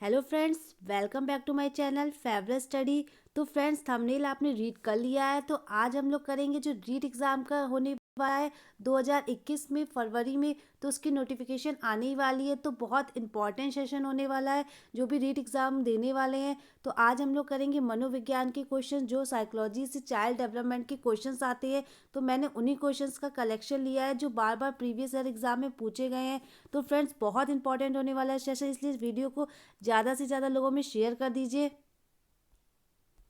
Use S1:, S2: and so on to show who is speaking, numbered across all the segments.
S1: Hello friends, welcome back to my channel favourite study. तो friends, thumbnail आपने read कर लिया है। तो आज हम लोग करेंगे जो रीट एग्ज़ाम का होने वाला है 2021 में फरवरी में, तो उसकी नोटिफिकेशन आने ही वाली है। तो बहुत इंपॉर्टेंट सेशन होने वाला है जो भी रीट एग्ज़ाम देने वाले हैं। तो आज हम लोग करेंगे मनोविज्ञान के क्वेश्चन, जो साइकोलॉजी से चाइल्ड डेवलपमेंट के क्वेश्चंस आते हैं। तो मैंने उन्हीं क्वेश्चंस का कलेक्शन लिया है जो बार बार प्रीवियस ईयर एग्जाम में पूछे गए हैं। तो फ्रेंड्स, बहुत इंपॉर्टेंट होने वाला है सेशन, इसलिए इस वीडियो को ज़्यादा से ज़्यादा लोगों में शेयर कर दीजिए।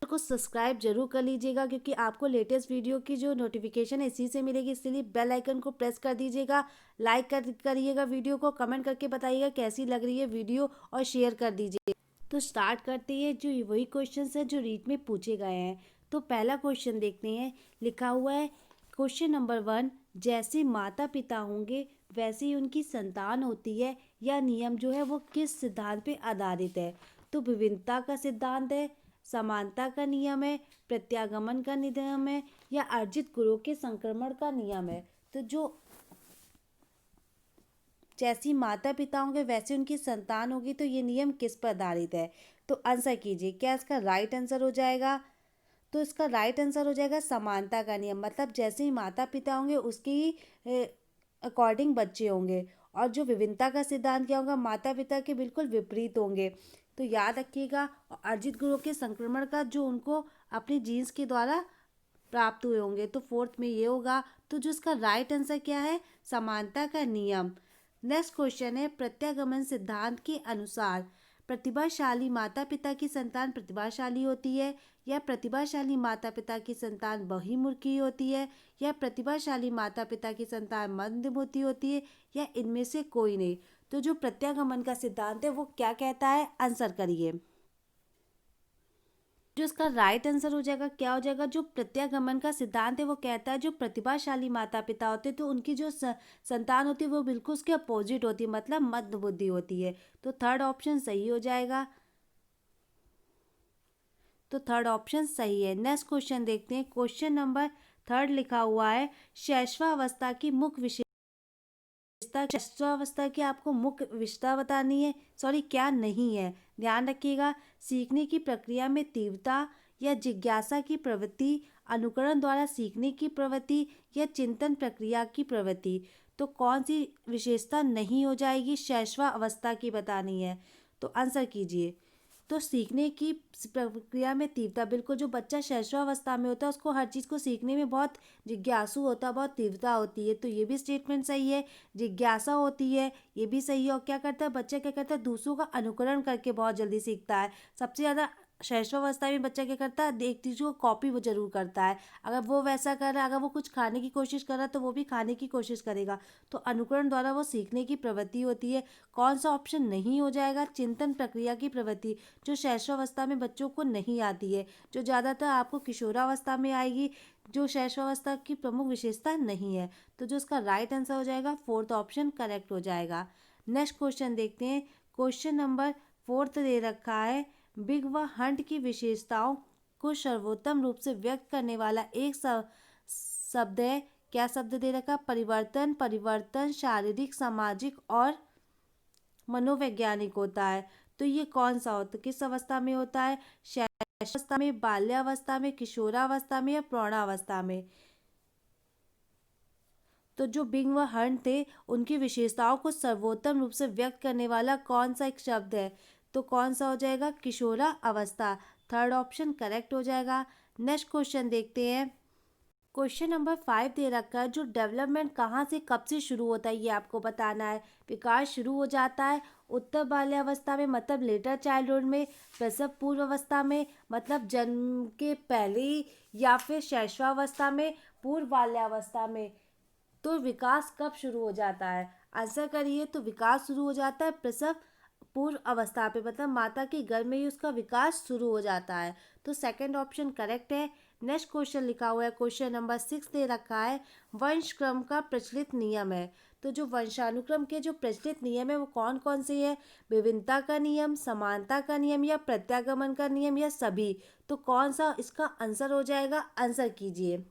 S1: को सब्सक्राइब जरूर कर लीजिएगा, क्योंकि आपको लेटेस्ट वीडियो की जो नोटिफिकेशन है इसी से मिलेगी, इसलिए बेल आइकन को प्रेस कर दीजिएगा। लाइक करिएगा वीडियो को, कमेंट करके बताइएगा कैसी लग रही है वीडियो, और शेयर कर दीजिए। तो स्टार्ट करते हैं, जो वही क्वेश्चन है जो रीट में पूछे गए हैं। तो पहला क्वेश्चन देखते हैं। लिखा हुआ है क्वेश्चन नंबर 1, जैसे माता पिता होंगे वैसे ही उनकी संतान होती है, यह नियम जो है वो किस सिद्धांत पे आधारित है? तो विभिन्नता का सिद्धांत है, समानता का नियम है, प्रत्यागमन का नियम है, या अर्जित गुणों के संक्रमण का नियम है? तो जो जैसी माता पिता होंगे वैसे उनकी संतान होगी, तो ये नियम किस पर आधारित है? तो आंसर कीजिए, क्या इसका राइट आंसर हो जाएगा? तो इसका राइट आंसर हो जाएगा समानता का नियम। मतलब जैसे ही माता पिता होंगे उसके ही अकॉर्डिंग बच्चे होंगे। और जो विभिन्नता का सिद्धांत क्या होगा, माता पिता के बिल्कुल विपरीत होंगे। तो याद रखिएगा, अर्जित गुणों के संक्रमण का जो उनको अपने जीन्स के द्वारा प्राप्त हुए होंगे। तो फोर्थ में ये होगा। तो जो इसका राइट आंसर क्या है, समानता का नियम। नेक्स्ट क्वेश्चन है, प्रत्यागमन सिद्धांत के अनुसार प्रतिभाशाली माता पिता की संतान प्रतिभाशाली होती है, या प्रतिभाशाली माता पिता की संतान बहिर्मुखी होती है, या प्रतिभाशाली माता पिता की संतान मंदबुद्धि होती है, या इनमें से कोई नहीं? तो जो प्रत्यागमन का सिद्धांत है वो क्या कहता है, आंसर करिए। जो इसका राइट आंसर हो जाएगा, क्या हो जाएगा? जो प्रत्यागमन का सिद्धांत है वो कहता है जो प्रतिभाशाली माता पिता होते हैं तो उनकी जो संतान होती है वो बिल्कुल उसके अपोजिट होती है, मतलब मद बुद्धि होती है। तो थर्ड ऑप्शन सही हो जाएगा। तो थर्ड ऑप्शन सही है। नेक्स्ट क्वेश्चन देखते हैं। क्वेश्चन नंबर 3 लिखा हुआ है, शैशवावस्था की मुख्य शैशवावस्था की आपको मुख्य विशेषता बतानी है। सॉरी, क्या नहीं है, ध्यान रखिएगा। सीखने की प्रक्रिया में तीव्रता या जिज्ञासा की प्रवृत्ति, अनुकरण द्वारा सीखने की प्रवृत्ति, या चिंतन प्रक्रिया की प्रवृत्ति? तो कौन सी विशेषता नहीं हो जाएगी, शैशवावस्था की बतानी है? तो आंसर कीजिए। तो सीखने की प्रक्रिया में तीव्रता, बिल्कुल जो बच्चा शैशवावस्था में होता है उसको हर चीज़ को सीखने में बहुत जिज्ञासु होता है, बहुत तीव्रता होती है। तो ये भी स्टेटमेंट सही है। जिज्ञासा होती है, ये भी सही है। और क्या करता है बच्चा, क्या करता है, दूसरों का अनुकरण करके बहुत जल्दी सीखता है। सबसे ज़्यादा शैशवावस्था में बच्चा क्या करता है, एक चीज़ को कॉपी वो जरूर करता है। अगर वो वैसा कर रहा है, अगर वो कुछ खाने की कोशिश कर रहा है तो वो भी खाने की कोशिश करेगा। तो अनुकरण द्वारा वो सीखने की प्रवृत्ति होती है। कौन सा ऑप्शन नहीं हो जाएगा, चिंतन प्रक्रिया की प्रवृत्ति, जो शैशवावस्था में बच्चों को नहीं आती है, जो ज़्यादातर आपको किशोरावस्था में आएगी, जो शैशवावस्था की प्रमुख विशेषता नहीं है। तो जो इसका राइट आंसर हो जाएगा, फोर्थ ऑप्शन करेक्ट हो जाएगा। नेक्स्ट क्वेश्चन देखते हैं। क्वेश्चन नंबर 4 दे रखा है, बिग व हंट की विशेषताओं को सर्वोत्तम रूप से व्यक्त करने वाला एक शब्द है। क्या शब्द दे रखा? परिवर्तन, परिवर्तन शारीरिक, सामाजिक और मनोवैज्ञानिक होता है। तो ये कौन सा होता है, किस अवस्था में होता है? शैशवावस्था में, बाल्यावस्था में, किशोरावस्था में, या प्रौढ़ावस्था में? तो जो बिंग व हंट थे उनकी विशेषताओं को सर्वोत्तम रूप से व्यक्त करने वाला कौन सा एक शब्द है? तो कौन सा हो जाएगा? किशोरा अवस्था। थर्ड ऑप्शन करेक्ट हो जाएगा। नेक्स्ट क्वेश्चन देखते हैं। क्वेश्चन नंबर 5 दे रखा है, जो डेवलपमेंट कहाँ से कब से शुरू होता है ये आपको बताना है। विकास शुरू हो जाता है उत्तर बाल्यावस्था में, मतलब लेटर चाइल्डहुड में, प्रसव पूर्व अवस्था में, मतलब जन्म के पहले ही, या फिर शैशवावस्था में, पूर्व बाल्यावस्था में? तो विकास कब शुरू हो जाता है, आंसर करिए। तो विकास शुरू हो जाता है प्रसव पूर्व अवस्था पे, मतलब माता के गर्भ में ही उसका विकास शुरू हो जाता है। तो सेकंड ऑप्शन करेक्ट है। नेक्स्ट क्वेश्चन लिखा हुआ है, क्वेश्चन नंबर 6 दे रखा है, वंश क्रम का प्रचलित नियम है। तो जो वंशानुक्रम के जो प्रचलित नियम है वो कौन कौन से है? विभिन्नता का नियम, समानता का नियम, या प्रत्यागमन का नियम, या सभी? तो कौन सा इसका आंसर हो जाएगा, आंसर कीजिए।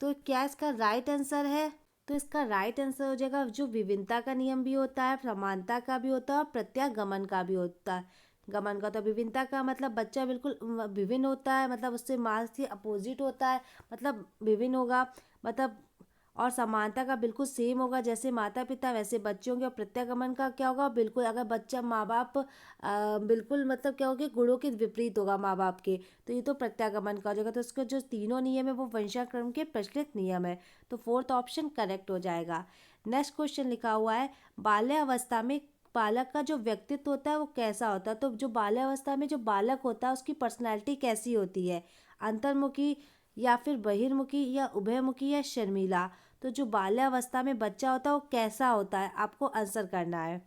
S1: तो क्या इसका राइट आंसर है? तो इसका राइट आंसर हो जाएगा जो विभिन्नता का नियम भी होता है, समानता का भी होता है और प्रत्यागमन का भी होता है। गमन का तो विभिन्नता का मतलब बच्चा बिल्कुल विभिन्न होता है, मतलब उससे मास के अपोजिट होता है, मतलब विभिन्न होगा, मतलब और समानता का बिल्कुल सेम होगा, जैसे माता पिता वैसे बच्चे होंगे। और प्रत्यागमन का क्या होगा, बिल्कुल अगर बच्चा माँ बाप बिल्कुल मतलब क्या होगा, गुणों के विपरीत होगा माँ बाप के, तो ये तो प्रत्यागमन का हो जाएगा। तो इसके जो तीनों नियम है वो वंशाक्रम के प्रचलित नियम है, तो फोर्थ ऑप्शन करेक्ट हो जाएगा। नेक्स्ट क्वेश्चन लिखा हुआ है, बाल्यावस्था में बालक का जो व्यक्तित्व होता है वो कैसा होता है। तो जो बाल्यावस्था में जो बालक होता है उसकी पर्सनैलिटी कैसी होती है, अंतर्मुखी या फिर बहिर्मुखी या उभयमुखी या शर्मीला। तो जो बाल्यावस्था में बच्चा होता है वो कैसा होता है, आपको आंसर करना है।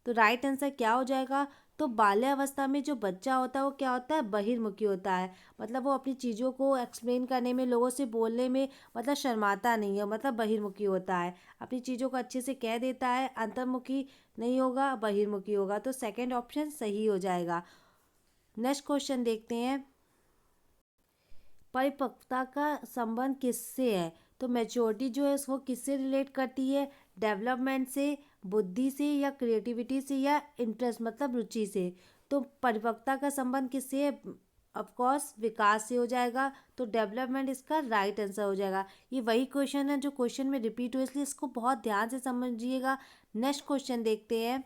S1: तो राइट आंसर क्या हो जाएगा, तो बाल्यावस्था में जो बच्चा होता है वो क्या होता है, बहिर्मुखी होता है, मतलब वो अपनी चीज़ों को एक्सप्लेन करने में, लोगों से बोलने में मतलब शर्माता नहीं है, मतलब बहिर्मुखी होता है, अपनी चीज़ों को अच्छे से कह देता है। अंतर्मुखी नहीं होगा, बहिर्मुखी होगा, तो सेकंड ऑप्शन सही हो जाएगा। नेक्स्ट क्वेश्चन देखते हैं, परिपक्वता का संबंध किससे है। तो मैच्योरिटी जो है उसको किससे रिलेट करती है, डेवलपमेंट से, बुद्धि से या क्रिएटिविटी से या इंटरेस्ट मतलब रुचि से। तो परिपक्वता का संबंध किससे है, ऑफ कोर्स विकास से हो जाएगा, तो डेवलपमेंट इसका राइट आंसर हो जाएगा। ये वही क्वेश्चन है जो क्वेश्चन में रिपीट हुआ, इसलिए इसको बहुत ध्यान से समझिएगा। नेक्स्ट क्वेश्चन देखते हैं,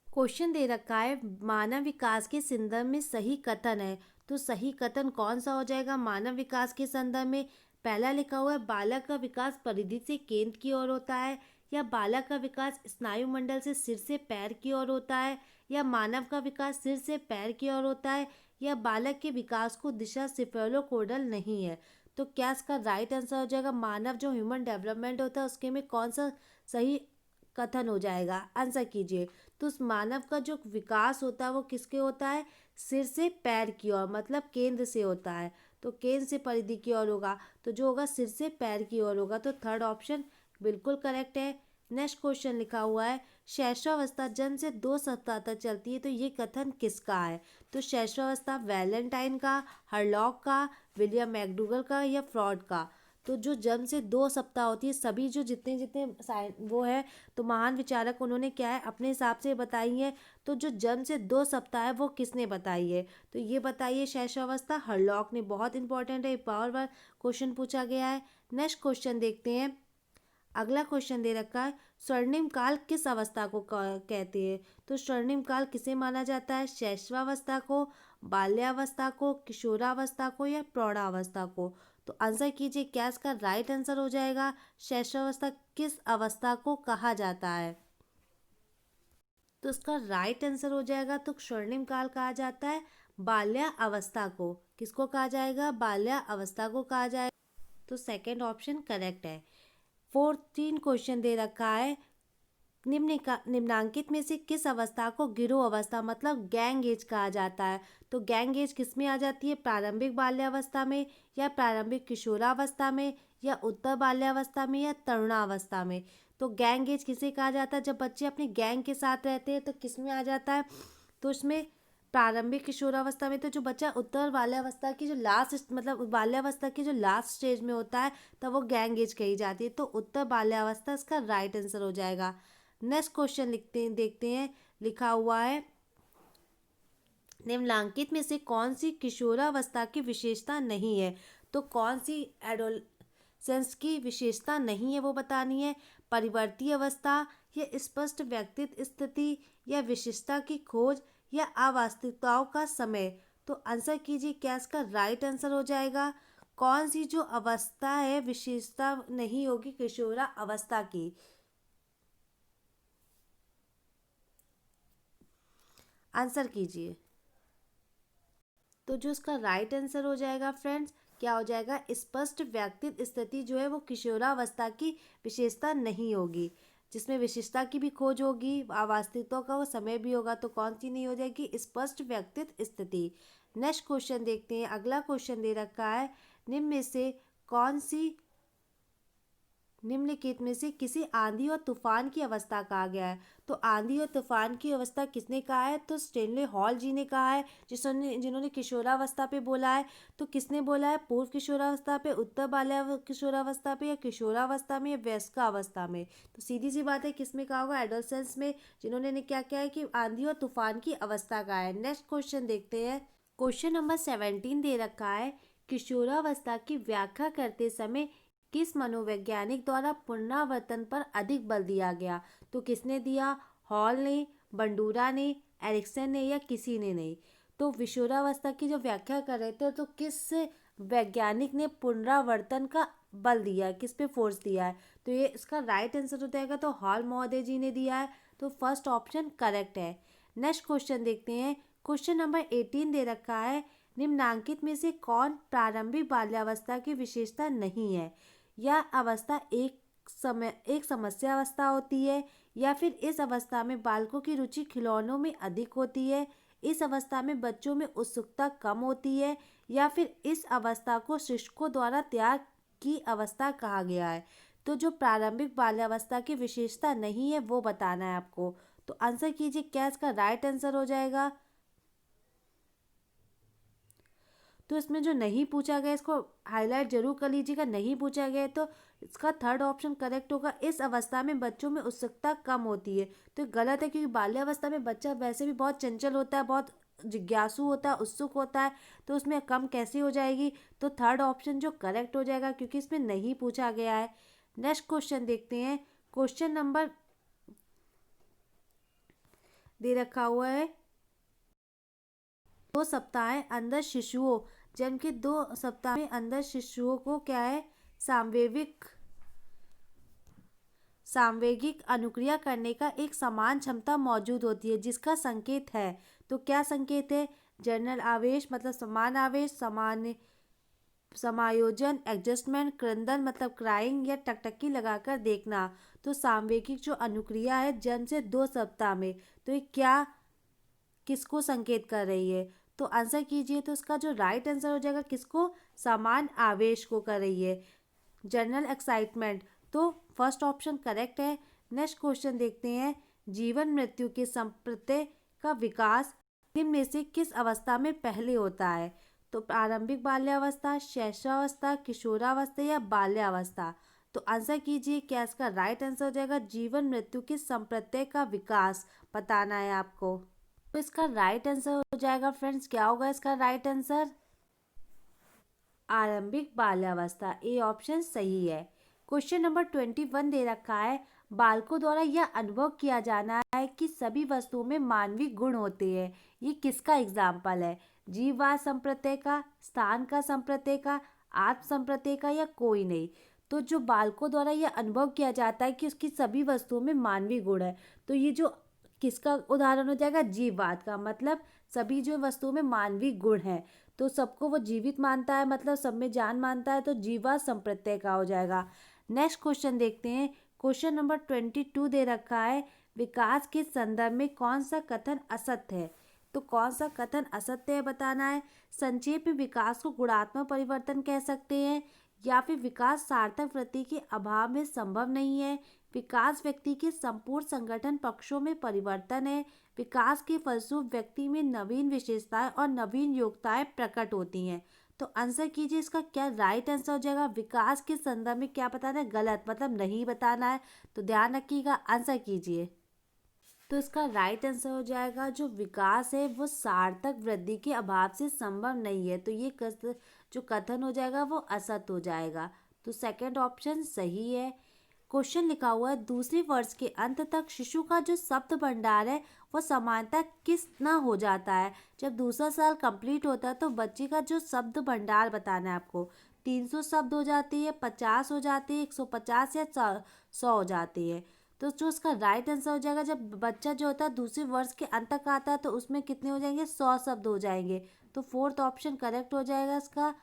S1: क्वेश्चन दे रखा है मानव विकास के संदर्भ में सही कथन है। तो सही कथन कौन सा हो जाएगा मानव विकास के संदर्भ में। पहला लिखा हुआ है बालक का विकास परिधि से केंद्र की ओर होता है, या बालक का विकास स्नायु मंडल से सिर से पैर की ओर होता है, या मानव का विकास सिर से पैर की ओर होता है, या बालक के विकास को दिशा सिफेलोकोडल नहीं है। तो क्या इसका राइट आंसर हो जाएगा, मानव जो ह्यूमन डेवलपमेंट होता है उसके में कौन सा सही कथन हो जाएगा, आंसर कीजिए। तो उस मानव का जो विकास होता है वो किसके होता है, सिर से पैर की ओर, मतलब केंद्र से होता है, तो केंद्र से परिधि की ओर होगा, तो जो होगा सिर से पैर की ओर होगा, तो थर्ड ऑप्शन बिल्कुल करेक्ट है। नेक्स्ट क्वेश्चन लिखा हुआ है, शैशवावस्था जन्म से 2 सप्ताह तक चलती है, तो ये कथन किसका है। तो शैशवावस्था वैलेंटाइन का, हरलॉक का, विलियम मैकडूगल का या फ्रॉड का। तो जो जन्म से 2 सप्ताह होती है, सभी जो जितने जितने वो है, तो महान विचारक उन्होंने क्या है अपने हिसाब से बताई है। तो जो जन्म से 2 सप्ताह है वो किसने बताई है, तो ये बताइए शैशवावस्था हरलॉक ने। बहुत इंपॉर्टेंट है, बार बार क्वेश्चन पूछा गया है। नेक्स्ट क्वेश्चन देखते हैं, अगला क्वेश्चन दे रखा है स्वर्णिम काल किस अवस्था को कहते हैं। तो स्वर्णिम काल किसे माना जाता है, शैशवावस्था को, बाल्यावस्था को, किशोरावस्था को या प्रौढ़ावस्था को। तो आंसर कीजिए, क्या इसका राइट आंसर हो जाएगा, शैशवावस्था किस अवस्था को कहा जाता है। तो इसका राइट आंसर हो जाएगा, तो स्वर्णिम काल कहा जाता है बाल्या अवस्था को। किसको कहा जाएगा, बाल्या अवस्था को कहा जाएगा, तो सेकंड ऑप्शन करेक्ट है। 14 क्वेश्चन दे रखा है, निम्नांकित में से किस अवस्था को गिरोह अवस्था मतलब गैंग एज कहा जाता है। तो गैंग एज किस में आ जाती है, प्रारंभिक बाल्यावस्था में, या प्रारंभिक किशोरावस्था में, या उत्तर बाल्यावस्था में, या तरुणावस्था में। तो गैंग एज किसे कहा जाता है, जब बच्चे अपने गैंग के साथ रहते हैं, तो किस में आ जाता है, तो उसमें प्रारंभिक किशोरावस्था में। तो जो बच्चा उत्तर बाल्यावस्था की जो लास्ट मतलब बाल्यावस्था की जो लास्ट स्टेज में होता है, तब वो गैंग एज कही जाती है, तो उत्तर बाल्यावस्था इसका राइट आंसर हो जाएगा। नेक्स्ट क्वेश्चन लिखते हैं, देखते हैं, लिखा हुआ है निम्नलिखित में से कौन सी किशोरावस्था की विशेषता नहीं है। तो कौन सी एडोलेसेंस की विशेषता नहीं है वो बतानी है, परिवर्ती अवस्था, या स्पष्ट व्यक्तित्व स्थिति, या विशेषता की खोज, या अवास्तविकताओं का समय। तो आंसर कीजिए, क्या इसका राइट आंसर हो जाएगा, कौन सी जो अवस्था है विशेषता नहीं होगी किशोरा अवस्था की, आंसर कीजिए। तो जो इसका राइट आंसर हो जाएगा फ्रेंड्स, क्या हो जाएगा, स्पष्ट व्यक्तित्व स्थिति जो है वो किशोरावस्था की विशेषता नहीं होगी, जिसमें विशेषता की भी खोज होगी, अवास्तविकता का वो समय भी होगा, तो कौन सी नहीं हो जाएगी, स्पष्ट व्यक्तित्व स्थिति। नेक्स्ट क्वेश्चन देखते हैं, अगला क्वेश्चन दे रखा है, निम्न में से कौन सी निम्नलिखित में से किसी आंधी और तूफान की अवस्था कहा गया है। तो आंधी और तूफान की अवस्था किसने कहा है? तो स्टेनले हॉल जी ने कहा है, जिन्होंने किशोरावस्था पे बोला है। तो किसने बोला है? पूर्व किशोरावस्था पे, उत्तर बाल्या किशोरावस्था पे, या किशोरावस्था में, या वयस्कावस्था में? तो सीधी सी बात है, किसमें कहा होगा? एडोलसेंस में, जिन्होंने ने क्या क्या है कि आंधी और तूफान की अवस्था कहा है। नेक्स्ट क्वेश्चन देखते हैं। क्वेश्चन नंबर 17 दे रखा है, किशोरावस्था की व्याख्या करते समय किस मनोवैज्ञानिक द्वारा पुनरावर्तन पर अधिक बल दिया गया? तो किसने दिया? हॉल ने, बंडूरा ने, एरिक्सन ने, या किसी ने नहीं? तो किशोरावस्था की जो व्याख्या कर रहे थे, तो किस वैज्ञानिक ने पुनरावर्तन का बल दिया है, किस पे फोर्स दिया है? तो ये इसका राइट आंसर हो जाएगा, तो हॉल महोदय जी ने दिया है। तो फर्स्ट ऑप्शन करेक्ट है। नेक्स्ट क्वेश्चन देखते हैं। क्वेश्चन नंबर 18 दे रखा है, निम्नांकित में से कौन प्रारंभिक बाल्यावस्था की विशेषता नहीं है? यह अवस्था एक समस्या अवस्था होती है, या फिर इस अवस्था में बालकों की रुचि खिलौनों में अधिक होती है, इस अवस्था में बच्चों में उत्सुकता कम होती है, या फिर इस अवस्था को शिक्षकों द्वारा त्याग की अवस्था कहा गया है? तो जो प्रारंभिक बाल्यावस्था की विशेषता नहीं है वो बताना है आपको। तो आंसर कीजिए, क्या इसका राइट आंसर हो जाएगा? तो इसमें जो नहीं पूछा गया इसको हाईलाइट जरूर कर लीजिएगा। नहीं पूछा गया है तो इसका थर्ड ऑप्शन करेक्ट होगा, इस अवस्था में बच्चों में उत्सुकता कम होती है। तो गलत है, क्योंकि बाल्यावस्था में बच्चा वैसे भी बहुत चंचल होता है, बहुत जिज्ञासु होता है, उत्सुक होता है, तो उसमें कम कैसे हो जाएगी? तो थर्ड ऑप्शन जो करेक्ट हो जाएगा, क्योंकि इसमें नहीं पूछा गया है। नेक्स्ट क्वेश्चन देखते हैं। क्वेश्चन नंबर दे रखा हुआ है, 2 सप्ताह अंदर शिशुओं, जन्म के 2 सप्ताह में अंदर शिशुओं को क्या है? सांवेगिक अनुक्रिया करने का एक समान क्षमता मौजूद होती है, जिसका संकेत है। तो क्या संकेत है? जर्नल आवेश मतलब समान आवेश, सामान्य समायोजन, एडजस्टमेंट, क्रंदन मतलब क्राइंग, या टकटकी लगाकर देखना। तो सांवेगिक जो अनुक्रिया है जन्म से 2 सप्ताह में, तो ये क्या किसको संकेत कर रही है? तो आंसर कीजिए। तो इसका जो राइट आंसर हो जाएगा, किसको? समान आवेश को कर रही है, जनरल एक्साइटमेंट। तो फर्स्ट ऑप्शन करेक्ट है। नेक्स्ट क्वेश्चन देखते हैं। जीवन मृत्यु के संप्रत्यय का विकास निम्न में से किस अवस्था में पहले होता है? तो प्रारंभिक बाल्यावस्था, शैशवावस्था, किशोरावस्था, या बाल्यावस्था? तो आंसर कीजिए, क्या इसका राइट आंसर हो जाएगा? जीवन मृत्यु के संप्रत्यय का विकास बताना है आपको। तो इसका राइट आंसर हो जाएगा फ्रेंड्स, क्या होगा इसका राइट आंसर? आरंभिक बाल्यावस्था, ए ऑप्शन सही है। क्वेश्चन नंबर 21 दे रखा है, बालकों द्वारा यह अनुभव किया जाना है कि सभी वस्तुओं में मानवीय गुण होते हैं, ये किसका एग्जाम्पल है? जीववाद संप्रत्यय का, स्थान का संप्रत्यय का, आत्म संप्रत्यय का, या कोई नहीं? तो जो बालकों द्वारा यह अनुभव किया जाता है कि उसकी सभी वस्तुओं में मानवीय गुण है, तो ये जो किसका उदाहरण हो जाएगा? जीववाद का। मतलब सभी जो वस्तुओं में मानवीय गुण है, तो सबको वो जीवित मानता है, मतलब सब में जान मानता है, तो जीवा संप्रत्यय का हो जाएगा। नेक्स्ट क्वेश्चन देखते हैं। क्वेश्चन नंबर 22 दे रखा है, विकास के संदर्भ में कौन सा कथन असत्य है? तो कौन सा कथन असत्य है बताना है। संक्षेप में विकास को गुणात्मक परिवर्तन कह सकते हैं, या फिर विकास सार्थक वृत्ति के अभाव में संभव नहीं है, विकास व्यक्ति के संपूर्ण संगठन पक्षों में परिवर्तन है, विकास के फलस्वरूप व्यक्ति में नवीन विशेषताएं और नवीन योग्यताएं प्रकट होती हैं। तो आंसर कीजिए, इसका क्या राइट आंसर हो जाएगा? विकास के संदर्भ में क्या बताना है? गलत, मतलब नहीं बताना है। तो ध्यान रखिएगा, आंसर कीजिए। तो इसका राइट आंसर हो जाएगा, जो विकास है वो सार्थक वृद्धि के अभाव से संभव नहीं है, तो ये जो कथन हो जाएगा वो असत्य हो जाएगा। तो सेकंड ऑप्शन सही है। क्वेश्चन लिखा हुआ है, दूसरे वर्ष के अंत तक शिशु का जो शब्द भंडार है वो सामान्यतः कितना हो जाता है? जब दूसरा साल कंप्लीट होता है तो बच्चे का जो शब्द भंडार बताना है आपको। 300 शब्द हो जाती है, 50 हो जाती है, 150, या 100 हो जाती है? तो जो इसका राइट आंसर हो जाएगा, जब बच्चा जो होता है दूसरे वर्ष के अंत तक आता है तो उसमें कितने हो जाएंगे? 100 शब्द हो जाएंगे। तो फोर्थ ऑप्शन करेक्ट हो जाएगा इसका।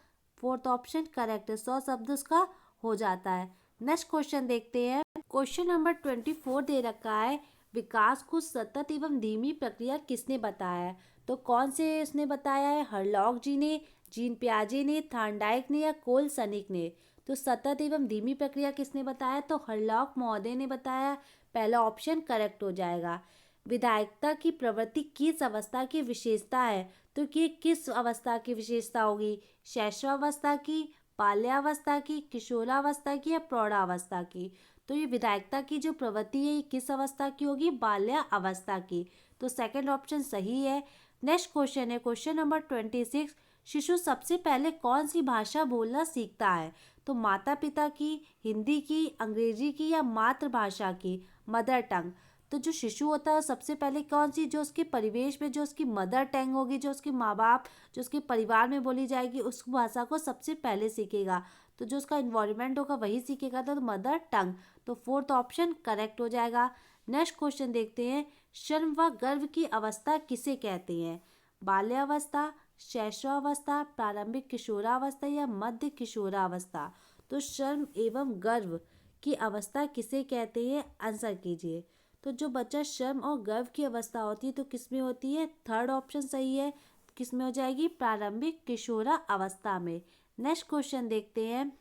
S1: फोर्थ ऑप्शन करेक्ट है, 100 शब्द उसका हो जाता है। नेक्स्ट क्वेश्चन देखते हैं। क्वेश्चन नंबर 24 दे रखा है, विकास को सतत एवं धीमी प्रक्रिया किसने बताया है? तो कौन से इसने बताया है? हरलॉक जी ने, जीन पियाजे ने, थार्नडाइक ने, या कोल सनिक ने? तो सतत एवं धीमी प्रक्रिया किसने बताया? तो हरलॉक महोदय ने बताया। पहला ऑप्शन करेक्ट हो जाएगा। विधायकता की प्रवृत्ति किस अवस्था की विशेषता है? तो ये किस अवस्था की विशेषता होगी? शैशवावस्था की, बाल्यावस्था की, किशोरावस्था की या प्रौढ़ावस्था की? तो ये विधायकता की जो प्रवृत्ति है ये किस अवस्था की होगी? बाल्यावस्था की। तो सेकंड ऑप्शन सही है। नेक्स्ट क्वेश्चन है क्वेश्चन नंबर 26। शिशु सबसे पहले कौन सी भाषा बोलना सीखता है? तो माता पिता की, हिंदी की, अंग्रेजी की या मातृभाषा की, मदर टंग? तो जो शिशु होता है सबसे पहले कौन सी, जो उसके परिवेश में जो उसकी मदर टंग होगी, जो उसके माँ बाप, जो उसके परिवार में बोली जाएगी उस भाषा को सबसे पहले सीखेगा। तो जो उसका इन्वायरमेंट होगा वही सीखेगा, तो मदर टंग। तो फोर्थ ऑप्शन करेक्ट हो जाएगा। नेक्स्ट क्वेश्चन देखते हैं। शर्म व गर्व की अवस्था किसे कहते हैं? बाल्यावस्था, शैशवावस्था, प्रारंभिक किशोरावस्था या मध्य किशोरावस्था? तो शर्म एवं गर्व की अवस्था किसे कहते हैं? आंसर कीजिए। तो जो बच्चा शर्म और गर्व की अवस्था होती है तो किसमें होती है? थर्ड ऑप्शन सही है। किसमें हो जाएगी? प्रारंभिक किशोरा अवस्था में। नेक्स्ट क्वेश्चन देखते हैं।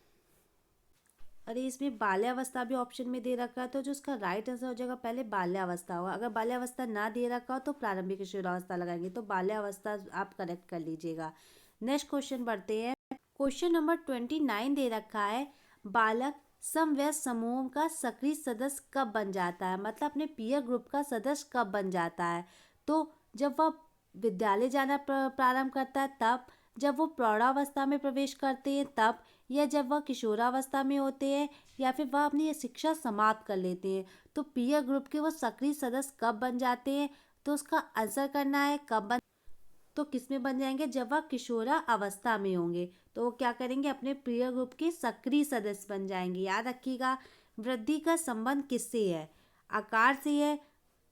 S1: अरे इसमें बाल्यावस्था भी ऑप्शन में दे रखा है, तो जो उसका राइट आंसर हो जाएगा पहले बाल्यावस्था होगा। अगर बाल्यावस्था ना दे रखा हो तो प्रारंभिक किशोरावस्था लगाएंगे, तो बाल्यावस्था आप करेक्ट कर लीजिएगा। नेक्स्ट क्वेश्चन बढ़ते हैं। क्वेश्चन नंबर 29 दे रखा है। बालक समवयस्क समूह का सक्रिय सदस्य कब बन जाता है? मतलब अपने पीयर ग्रुप का सदस्य कब बन जाता है? तो जब वह विद्यालय जाना प्रारंभ करता है तब, जब वो प्रौढ़ावस्था में प्रवेश करते हैं तब, या जब वह किशोरावस्था में होते हैं, या फिर वह अपनी शिक्षा समाप्त कर लेते हैं। तो पीयर ग्रुप के वो सक्रिय सदस्य कब बन जाते हैं? तो उसका आंसर करना है कब बन, तो किस में बन जाएंगे? जब वह किशोरा अवस्था में होंगे तो वो क्या करेंगे? अपने पीयर ग्रुप के सक्रिय सदस्य बन जाएंगे। याद रखिएगा। वृद्धि का संबंध किससे है? आकार से है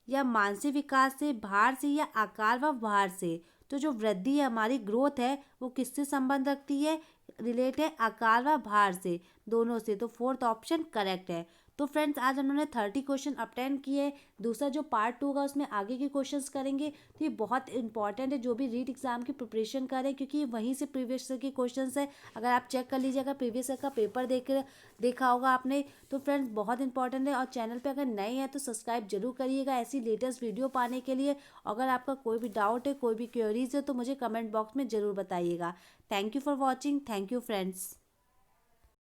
S1: या मानसिक विकास से, भार से या आकार व भार से? तो जो वृद्धि है हमारी ग्रोथ है वो किससे संबंध रखती है? रिलेट है आकार व भार से, दोनों से। तो फोर्थ ऑप्शन करेक्ट है। तो फ्रेंड्स आज हमने 30 क्वेश्चन अटेंड किए। दूसरा जो पार्ट 2 होगा उसमें आगे के क्वेश्चंस करेंगे। तो ये बहुत इंपॉर्टेंट है, जो भी रीट एग्जाम की प्रिपरेशन करें, क्योंकि ये वहीं से प्रीवियस ईयर के क्वेश्चंस है। अगर आप चेक कर लीजिएगा प्रीवियस ईयर का पेपर देखा होगा आपने। तो फ्रेंड्स बहुत इंपॉर्टेंट है। और चैनल पे अगर नए हैं तो सब्सक्राइब जरूर करिएगा ऐसी लेटेस्ट वीडियो पाने के लिए। अगर आपका कोई भी डाउट है, कोई भी क्वेरीज है तो मुझे कमेंट बॉक्स में ज़रूर बताइएगा। Thank you for watching. Thank you friends.